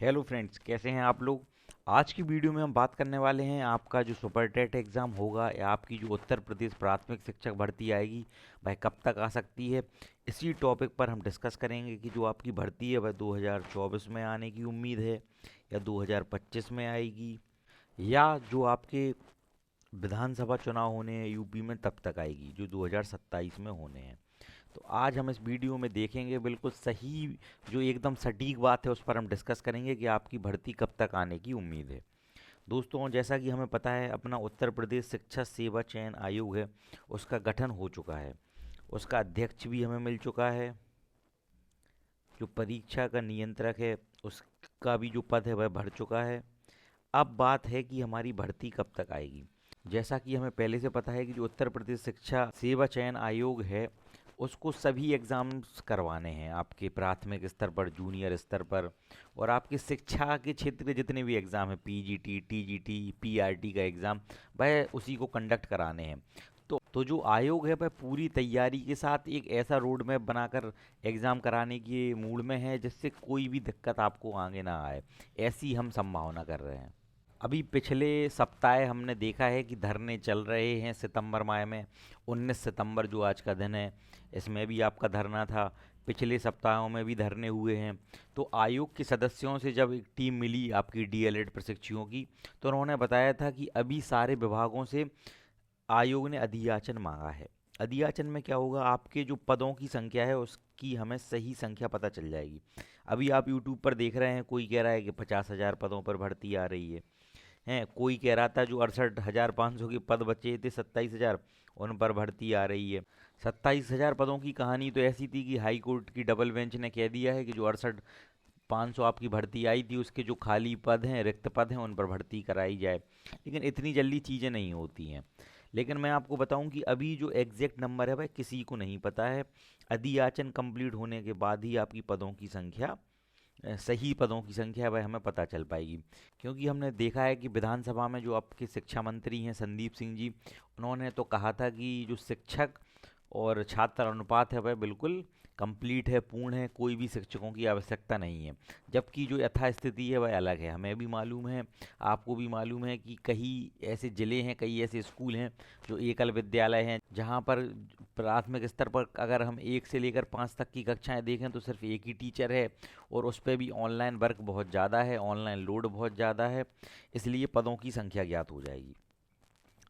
Hello friends, कैसे हैं आप लोग। आज की वीडियो में हम बात करने वाले हैं आपका जो सुपर टेट एग्ज़ाम होगा या आपकी जो उत्तर प्रदेश प्राथमिक शिक्षक भर्ती आएगी वह कब तक आ सकती है। इसी टॉपिक पर हम डिस्कस करेंगे कि जो आपकी भर्ती है वह 2024 में आने की उम्मीद है या 2025 में आएगी, या जो आपके विधानसभा चुनाव होने हैं यूपी में तब तक आएगी जो 2027 में होने हैं। तो आज हम इस वीडियो में देखेंगे बिल्कुल सही, जो एकदम सटीक बात है उस पर हम डिस्कस करेंगे कि आपकी भर्ती कब तक आने की उम्मीद है। दोस्तों, जैसा कि हमें पता है अपना उत्तर प्रदेश शिक्षा सेवा चयन आयोग है, उसका गठन हो चुका है। उसका अध्यक्ष भी हमें मिल चुका है। जो परीक्षा का नियंत्रक है उसका भी जो पद है वह भर चुका है। अब बात है कि हमारी भर्ती कब तक आएगी। जैसा कि हमें पहले से पता है कि जो उत्तर प्रदेश शिक्षा सेवा चयन आयोग है उसको सभी एग्ज़ाम्स करवाने हैं आपके प्राथमिक स्तर पर, जूनियर स्तर पर, और आपके शिक्षा के क्षेत्र के जितने भी एग्ज़ाम हैं, पीजीटी, टीजीटी, पीआरटी का एग्ज़ाम, वह उसी को कंडक्ट कराने हैं। तो जो आयोग है वह पूरी तैयारी के साथ एक ऐसा रोड मैप बनाकर एग्ज़ाम कराने के मूड में है जिससे कोई भी दिक्कत आपको आगे ना आए, ऐसी हम संभावना कर रहे हैं। अभी पिछले सप्ताह हमने देखा है कि धरने चल रहे हैं सितंबर माह में। 19 सितंबर जो आज का दिन है, इसमें भी आपका धरना था। पिछले सप्ताहों में भी धरने हुए हैं। तो आयोग के सदस्यों से जब एक टीम मिली आपकी डीएलएड प्रशिक्षुओं की, तो उन्होंने बताया था कि अभी सारे विभागों से आयोग ने अधियाचन मांगा है। अधियाचन में क्या होगा, आपके जो पदों की संख्या है उसकी हमें सही संख्या पता चल जाएगी। अभी आप यूट्यूब पर देख रहे हैं, कोई कह रहा है कि 50,000 पदों पर भर्ती आ रही है। कोई कह रहा था जो 68,500 के पद बचे थे, 27,000, उन पर भर्ती आ रही है। 27,000 पदों की कहानी तो ऐसी थी कि हाई कोर्ट की डबल बेंच ने कह दिया है कि जो 68,500 आपकी भर्ती आई थी उसके जो खाली पद हैं, रिक्त पद हैं, उन पर भर्ती कराई जाए। लेकिन इतनी जल्दी चीज़ें नहीं होती हैं। लेकिन मैं आपको बताऊं कि अभी जो एग्जैक्ट नंबर है वह किसी को नहीं पता है। अधियाचन कंप्लीट होने के बाद ही आपकी पदों की संख्या, सही पदों की संख्या वह हमें पता चल पाएगी। क्योंकि हमने देखा है कि विधानसभा में जो आपके शिक्षा मंत्री हैं संदीप सिंह जी, उन्होंने तो कहा था कि जो शिक्षक और छात्र अनुपात है वह बिल्कुल कंप्लीट है, पूर्ण है, कोई भी शिक्षकों की आवश्यकता नहीं है। जबकि जो यथास्थिति है वह अलग है, हमें भी मालूम है, आपको भी मालूम है कि कई ऐसे ज़िले हैं, कई ऐसे स्कूल हैं जो एकल विद्यालय हैं, जहाँ पर प्राथमिक स्तर पर अगर हम 1 से लेकर 5 तक की कक्षाएं देखें तो सिर्फ एक ही टीचर है, और उस पर भी ऑनलाइन वर्क बहुत ज़्यादा है, ऑनलाइन लोड बहुत ज़्यादा है। इसलिए पदों की संख्या ज्ञात हो जाएगी।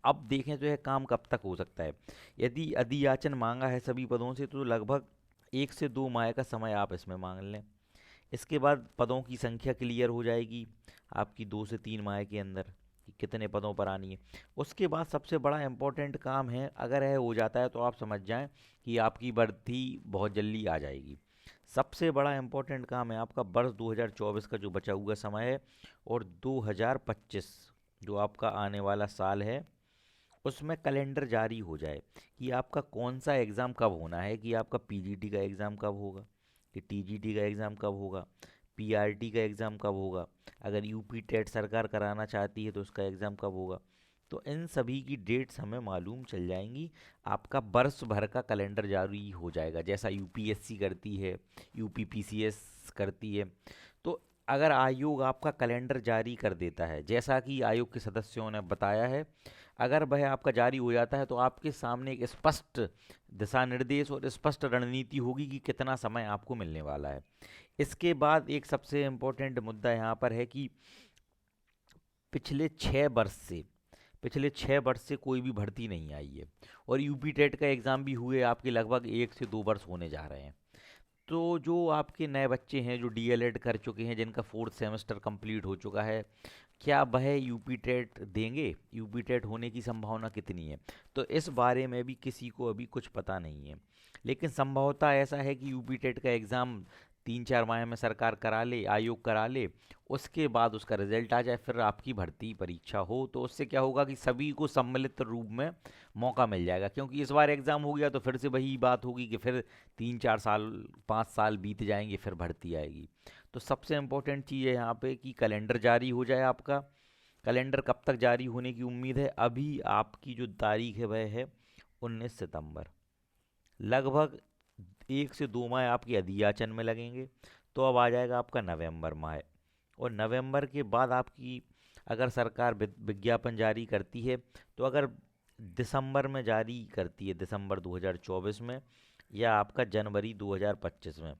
अब देखें तो यह काम कब तक हो सकता है। यदि अधियाचन मांगा है सभी पदों से तो लगभग 1 से 2 माह का समय आप इसमें मांग लें। इसके बाद पदों की संख्या क्लियर हो जाएगी आपकी 2 से 3 माह के अंदर कि कितने पदों पर आनी है। उसके बाद सबसे बड़ा इम्पोर्टेंट काम है, अगर यह हो जाता है तो आप समझ जाएं कि आपकी भर्ती बहुत जल्दी आ जाएगी। सबसे बड़ा इम्पोर्टेंट काम है आपका वर्ष 2024 का जो बचा हुआ समय है, और 2025 जो आपका आने वाला साल है उसमें कैलेंडर जारी हो जाए कि आपका कौन सा एग्ज़ाम कब होना है, कि आपका पीजीटी का एग्ज़ाम कब होगा, कि टीजीटी का एग्ज़ाम कब होगा, पीआरटी का एग्ज़ाम कब होगा, अगर यूपी टेट सरकार कराना चाहती है तो उसका एग्ज़ाम कब होगा। तो इन सभी की डेट्स हमें मालूम चल जाएंगी। आपका वर्ष भर का कैलेंडर जारी हो जाएगा, जैसा यूपीएससी करती है, यूपीपीसीएस करती है। तो अगर आयोग आपका कैलेंडर जारी कर देता है, जैसा कि आयोग के सदस्यों ने बताया है, अगर वह आपका जारी हो जाता है तो आपके सामने एक स्पष्ट दिशा निर्देश और स्पष्ट रणनीति होगी कि कितना समय आपको मिलने वाला है। इसके बाद एक सबसे इम्पोर्टेंट मुद्दा यहाँ पर है कि पिछले 6 वर्ष से पिछले 6 वर्ष से कोई भी भर्ती नहीं आई है, और यूपी टेट का एग्ज़ाम भी हुए आपके लगभग 1 से 2 वर्ष होने जा रहे हैं। तो जो आपके नए बच्चे हैं जो डीएलएड कर चुके हैं, जिनका 4th सेमेस्टर कंप्लीट हो चुका है, क्या वह यूपी टेट देंगे? यूपी टेट होने की संभावना कितनी है? तो इस बारे में भी किसी को अभी कुछ पता नहीं है। लेकिन संभवतः ऐसा है कि यूपी टेट का एग्ज़ाम 3 4 माह में सरकार करा ले, आयोग करा ले, उसके बाद उसका रिजल्ट आ जाए, फिर आपकी भर्ती परीक्षा हो, तो उससे क्या होगा कि सभी को सम्मिलित रूप में मौका मिल जाएगा। क्योंकि इस बार एग्ज़ाम हो गया तो फिर से वही बात होगी कि फिर 3 4 साल, 5 साल बीत जाएंगे, फिर भर्ती आएगी। तो सबसे इम्पोर्टेंट चीज़ है यहाँ पे कि कैलेंडर जारी हो जाए आपका। कैलेंडर कब तक जारी होने की उम्मीद है? अभी आपकी जो तारीख है वह है 19 सितंबर। लगभग 1 से 2 माह आपके अधियाचन में लगेंगे। तो अब आ जाएगा आपका नवंबर माह, और नवंबर के बाद आपकी अगर सरकार विज्ञापन जारी करती है, तो अगर दिसंबर में जारी करती है, दिसंबर 2024 में, या आपका जनवरी 2025 में,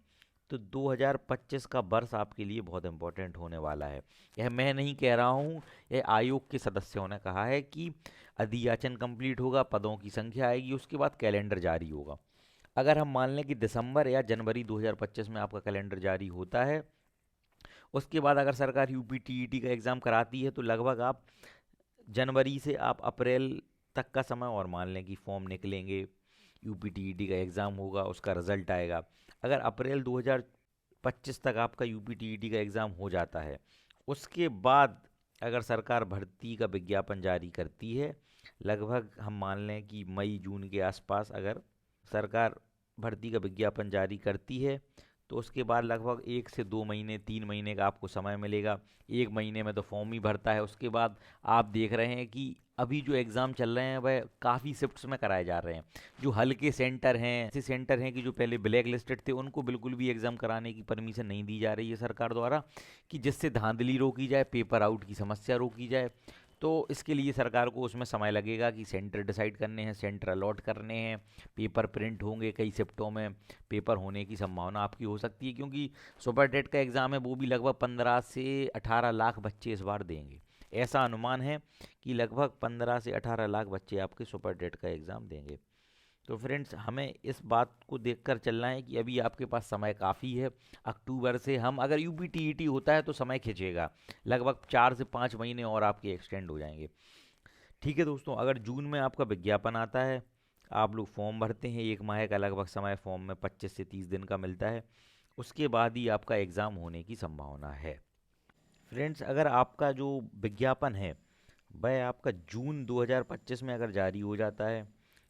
तो 2025 का वर्ष आपके लिए बहुत इम्पोर्टेंट होने वाला है। यह मैं नहीं कह रहा हूँ, यह आयोग के सदस्यों ने कहा है कि अधियाचन कंप्लीट होगा, पदों की संख्या आएगी, उसके बाद कैलेंडर जारी होगा। अगर हम मान लें कि दिसंबर या जनवरी 2025 में आपका कैलेंडर जारी होता है, उसके बाद अगर सरकार यूपी टीईटी का एग्ज़ाम कराती है, तो लगभग आप जनवरी से आप अप्रैल तक का समय और मान लें कि फॉर्म निकलेंगे, यूपी टीईटी का एग्ज़ाम होगा, उसका रिजल्ट आएगा। अगर अप्रैल 2025 तक आपका यूपी टीईटी का एग्ज़ाम हो जाता है, उसके बाद अगर सरकार भर्ती का विज्ञापन जारी करती है, लगभग हम मान लें कि मई जून के आसपास अगर सरकार भर्ती का विज्ञापन जारी करती है, तो उसके बाद लगभग 1 से 2 महीने 3 महीने का आपको समय मिलेगा। 1 महीने में तो फॉर्म ही भरता है। उसके बाद आप देख रहे हैं कि अभी जो एग्ज़ाम चल रहे हैं वह काफ़ी शिफ्ट्स में कराए जा रहे हैं। जो हल्के सेंटर हैं, ऐसे सेंटर हैं कि जो पहले ब्लैक लिस्टेड थे, उनको बिल्कुल भी एग्ज़ाम कराने की परमिशन नहीं दी जा रही है सरकार द्वारा, कि जिससे धांधली रोकी जाए, पेपर आउट की समस्या रोकी जाए। तो इसके लिए सरकार को उसमें समय लगेगा कि सेंटर डिसाइड करने हैं, सेंटर अलॉट करने हैं, पेपर प्रिंट होंगे, कई शिफ्टों में पेपर होने की संभावना आपकी हो सकती है, क्योंकि सुपर टेट का एग्ज़ाम है, वो भी लगभग 15 से 18 लाख बच्चे इस बार देंगे। ऐसा अनुमान है कि लगभग 15 से 18 लाख बच्चे आपके सुपर टेट का एग्ज़ाम देंगे। तो फ्रेंड्स, हमें इस बात को देखकर चलना है कि अभी आपके पास समय काफ़ी है। अक्टूबर से हम अगर यूपी टीईटी होता है तो समय खिंचेगा, लगभग 4 से 5 महीने और आपके एक्सटेंड हो जाएंगे। ठीक है दोस्तों, अगर जून में आपका विज्ञापन आता है, आप लोग फॉर्म भरते हैं, 1 माह का लगभग समय फॉर्म में 25 से 30 दिन का मिलता है, उसके बाद ही आपका एग्ज़ाम होने की संभावना है। फ्रेंड्स, अगर आपका जो विज्ञापन है वह आपका जून 2025 में अगर जारी हो जाता है,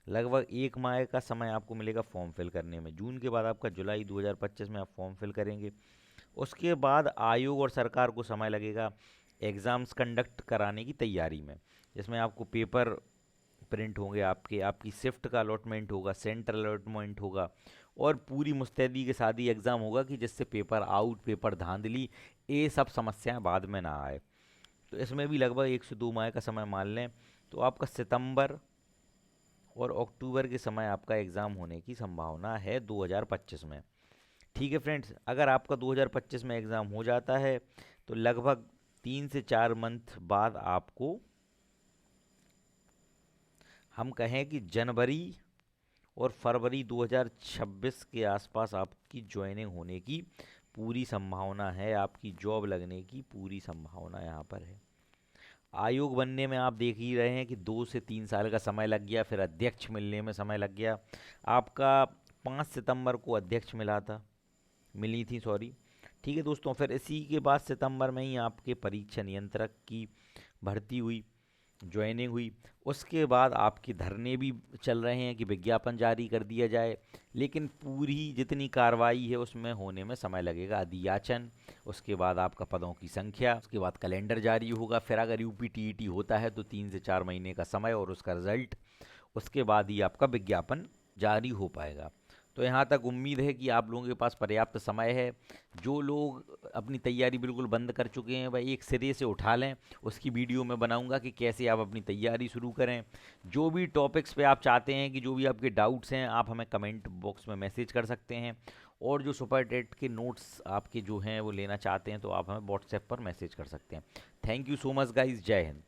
लगभग 1 माह का समय आपको मिलेगा फॉर्म फिल करने में। जून के बाद आपका जुलाई 2025 में आप फॉर्म फिल करेंगे। उसके बाद आयोग और सरकार को समय लगेगा एग्ज़ाम्स कंडक्ट कराने की तैयारी में, जिसमें आपको पेपर प्रिंट होंगे, आपके आपकी शिफ्ट का अलॉटमेंट होगा, सेंटर अलॉटमेंट होगा, और पूरी मुस्तैदी के साथ ही एग्ज़ाम होगा कि जिससे पेपर आउट, पेपर धांधली, ये सब समस्याएं बाद में ना आए। तो इसमें भी लगभग 1 से 2 माह का समय मान लें, तो आपका सितंबर और अक्टूबर के समय आपका एग्ज़ाम होने की संभावना है 2025 में। ठीक है फ्रेंड्स, अगर आपका 2025 में एग्ज़ाम हो जाता है, तो लगभग 3 से 4 मंथ बाद आपको, हम कहें कि जनवरी और फरवरी 2026 के आसपास आपकी ज्वाइनिंग होने की पूरी संभावना है, आपकी जॉब लगने की पूरी संभावना यहाँ पर है। आयोग बनने में आप देख ही रहे हैं कि 2 से 3 साल का समय लग गया, फिर अध्यक्ष मिलने में समय लग गया। आपका 5 सितंबर को अध्यक्ष मिली थी, सॉरी। ठीक है दोस्तों, फिर इसी के बाद सितंबर में ही आपके परीक्षा नियंत्रक की भर्ती हुई, ज्वाइनिंग हुई। उसके बाद आपके धरने भी चल रहे हैं कि विज्ञापन जारी कर दिया जाए, लेकिन पूरी जितनी कार्रवाई है उसमें होने में समय लगेगा। अधियाचन, उसके बाद आपका पदों की संख्या, उसके बाद कैलेंडर जारी होगा, फिर अगर यूपी टीईटी होता है तो 3 से 4 महीने का समय और उसका रिजल्ट, उसके बाद ही आपका विज्ञापन जारी हो पाएगा। तो यहाँ तक उम्मीद है कि आप लोगों के पास पर्याप्त समय है। जो लोग अपनी तैयारी बिल्कुल बंद कर चुके हैं वह एक सिरे से उठा लें। उसकी वीडियो मैं बनाऊंगा कि कैसे आप अपनी तैयारी शुरू करें। जो भी टॉपिक्स पे आप चाहते हैं, कि जो भी आपके डाउट्स हैं, आप हमें कमेंट बॉक्स में मैसेज कर सकते हैं। और जो सुपर टेट के नोट्स आपके जो हैं वो लेना चाहते हैं, तो आप हमें व्हाट्सएप पर मैसेज कर सकते हैं। Thank you so much guys, जय हिंद।